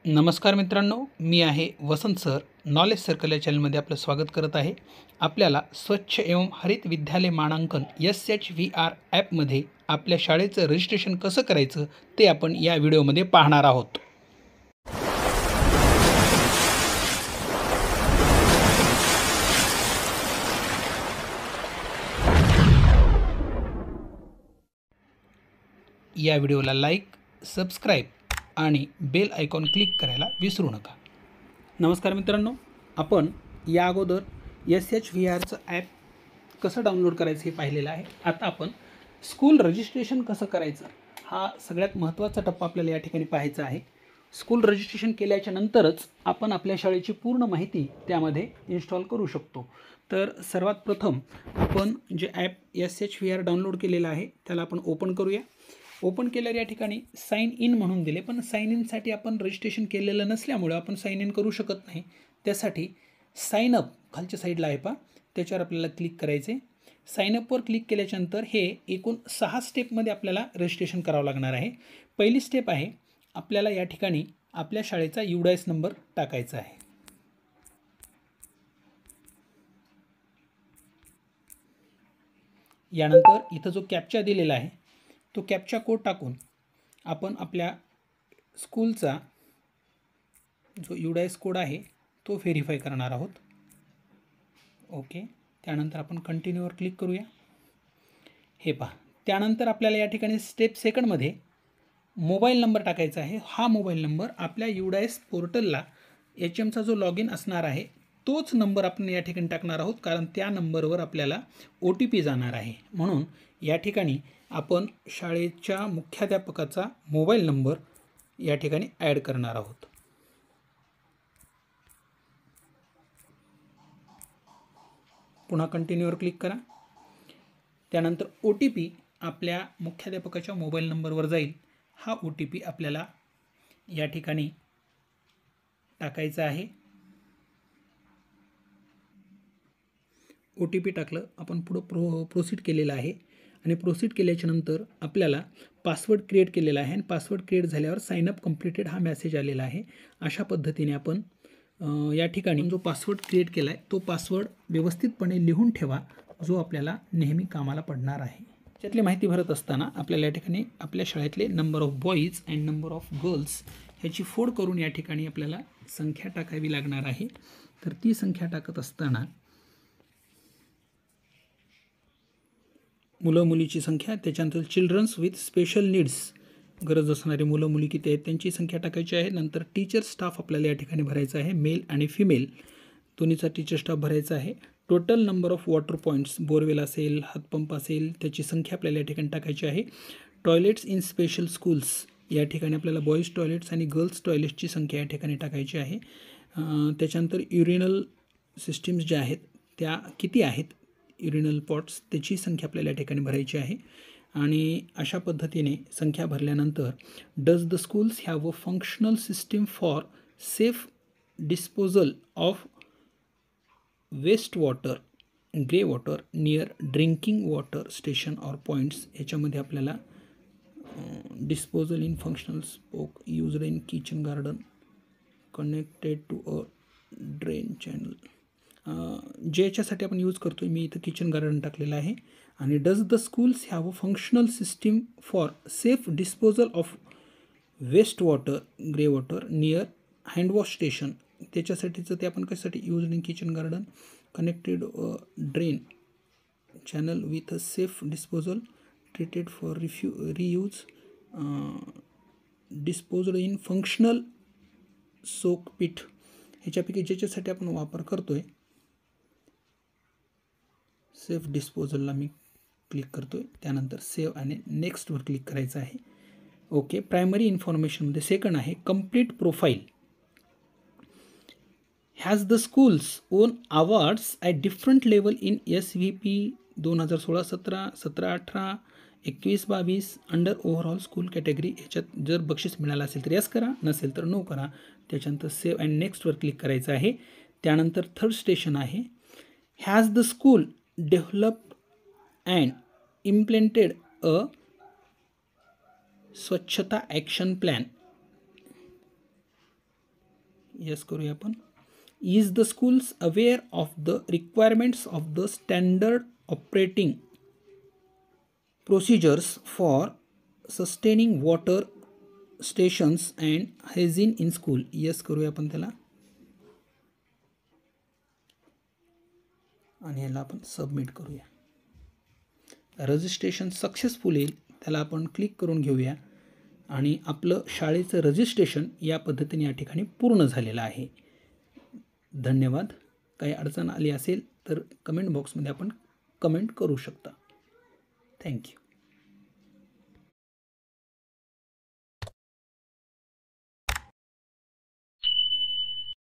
नमस्कार मित्रांनो, मी आहे वसंत सर. नॉलेज सर्कल या चॅनलमध्ये आपलं स्वागत करत आहे. आपल्याला स्वच्छ एवं हरित विद्यालय मानांकन SHVR ॲपमध्ये आपल्या शाळेचं रजिस्ट्रेशन कसं करायचं ते आपण या व्हिडिओमध्ये पाहणार आहोत. या व्हिडिओला लाईक, सबस्क्राईब आणि बेल आयकॉन क्लिक करायला विसरू नका. नमस्कार मित्रांनो, आपण या अगोदर SHVRचं ॲप कसं डाउनलोड करायचं हे पाहिलेलं आहे. आता आपण स्कूल रजिस्ट्रेशन कसं करायचं हा सगळ्यात महत्त्वाचा टप्पा आपल्याला या ठिकाणी पाहायचा आहे. स्कूल रजिस्ट्रेशन केल्याच्या नंतरच आपण आपल्या शाळेची पूर्ण माहिती त्यामध्ये इन्स्टॉल करू शकतो. तर सर्वात प्रथम आपण जे ॲप SHVR डाउनलोड केलेलं आहे त्याला आपण ओपन करूया. ओपन केल्यावर या ठिकाणी साइन इन म्हणून दिले, पण साइन इनसाठी आपण रजिस्ट्रेशन केलेलं नसल्यामुळे आपण साइन इन करू शकत नाही. त्यासाठी साइन अप खालच्या साईडला आहे पहा, त्याच्यावर आपल्याला क्लिक करायचे. साइन अपवर क्लिक केल्याच्यानंतर हे एकूण 6 स्टेपमध्ये आपल्याला रजिस्ट्रेशन करावं लागणार आहे. पहिली स्टेप आहे, आपल्याला या ठिकाणी आपल्या शाळेचा UDIS नंबर टाकायचा आहे. यानंतर इथं जो कॅप्चा दिलेला आहे तो कॅप्चा कोड टाकून आपण आपल्या स्कूलचा जो UDIS कोड आहे तो व्हेरीफाय करणार आहोत. ओके, त्यानंतर आपण कंटिन्यूवर क्लिक करूया. हे पहा, त्यानंतर आपल्याला या ठिकाणी स्टेप सेकंडमध्ये मोबाईल नंबर टाकायचा आहे. हा मोबाईल नंबर आपल्या UDIS पोर्टलला HMचा जो लॉग इन असणार आहे तोच नंबर आपण या ठिकाणी टाकणार आहोत, कारण त्या नंबरवर आपल्याला OTP जाणार आहे. म्हणून या ठिकाणी आपण शाळेच्या मुख्याध्यापकाचा मोबाईल नंबर या ठिकाणी ॲड करणार आहोत. पुन्हा कंटिन्यूवर क्लिक करा. त्यानंतर OTP आपल्या मुख्याध्यापकाच्या मोबाईल नंबरवर जाईल. हा OTP आपल्याला या ठिकाणी टाकायचा आहे. OTP टाकलं, आपण पुढं प्रोसीड केलेलं आहे आणि प्रोसीड केल्याच्या नंतर आपल्याला पासवर्ड क्रिएट केलेला आहे आणि पासवर्ड क्रिएट झाल्यावर साइन अप कंप्लीटेड हा मेसेज आलेला आहे. अशा पद्धतीने आपण या ठिकाणी जो पासवर्ड क्रिएट केला आहे तो पासवर्ड व्यवस्थितपणे लिहून ठेवा, जो आपल्याला नेहमी कामाला पडणार आहे. त्यातली माहिती भरत असताना आपल्याला या ठिकाणी आपल्या शाळेतले number of boys and number of girls ह्याची फोड करून या ठिकाणी आपल्याला संख्या टाकावी लागणार आहे. तर ती संख्या टाकत असताना मुलं मुलीची संख्या, त्याच्यानंतर चिल्ड्रन्स विथ स्पेशल नीड्स गरज असणारे मुलं मुली किती आहेत त्यांची संख्या टाकायची आहे. नंतर टीचर स्टाफ आपल्याला या ठिकाणी भरायचा आहे, मेल आणि फिमेल दोन्हीचा टीचर स्टाफ भरायचा आहे. Total number of water points, borewell असेल, हातपंप असेल, त्याची संख्या आपल्याला या ठिकाणी टाकायची आहे. टॉयलेट्स इन स्पेशल स्कूल्स या ठिकाणी आपल्याला बॉईज टॉयलेट्स आणि गर्ल्स टॉयलेट्सची संख्या या ठिकाणी टाकायची आहे. त्याच्यानंतर युरिनल सिस्टीम्स ज्या आहेत त्या किती आहेत, युरिनल पॉट्स त्याची संख्या आपल्याला या ठिकाणी भरायची आहे. आणि अशा पद्धतीने संख्या भरल्यानंतर does the schools have a functional system for safe disposal of waste water, grey water near drinking water station or points ह्याच्यामध्ये आपल्याला disposal in functional spoke used in kitchen garden connected to a drain channel, जे याच्यासाठी आपण use करतो आहे मी इथं kitchen garden टाकलेलं आहे. आणि does the schools have a functional system for safe disposal of waste water, grey water near handwash station, त्याच्यासाठीचं ते आपण कशासाठी use in kitchen garden connected drain channel with a safe disposal treated for reuse disposed in functional soak pit, ह्याच्यापैकी ज्याच्यासाठी आपण वापर करतो आहे सेफ डिस्पोजलला मी क्लिक करतो आहे. त्यानंतर सेव्ह आणि नेक्स्टवर क्लिक करायचं आहे. ओके, प्रायमरी इन्फॉर्मेशनमध्ये सेकंड आहे complete profile. Has the schools on awards at different level in SVP 2016-17, 17-18, 21-22 under overall school category. ह्याच्यात जर बक्षीस मिळालं असेल तर यस करा, नसेल तर नो करा. त्याच्यानंतर सेव्ह अँड नेक्स्टवर क्लिक करायचं आहे. त्यानंतर थर्ड स्टेशन आहे has the school developed and implemented a Swachhata action plan yes करूया आपण. Is the schools aware of the requirements of the standard operating procedures for sustaining water stations and hygiene in school. Yes करूया आपण त्याला आणि याला आपण submit करूया. Registration successful येईल त्याला आपण क्लिक करून घेऊया आणि आपलं शाळेचं रजिस्ट्रेशन या पद्धतीने या ठिकाणी पूर्ण झालेलं आहे. धन्यवाद. काही अडचण आली असेल तर कमेंट बॉक्समध्ये आपण कमेंट करू शकता. थँक्यू.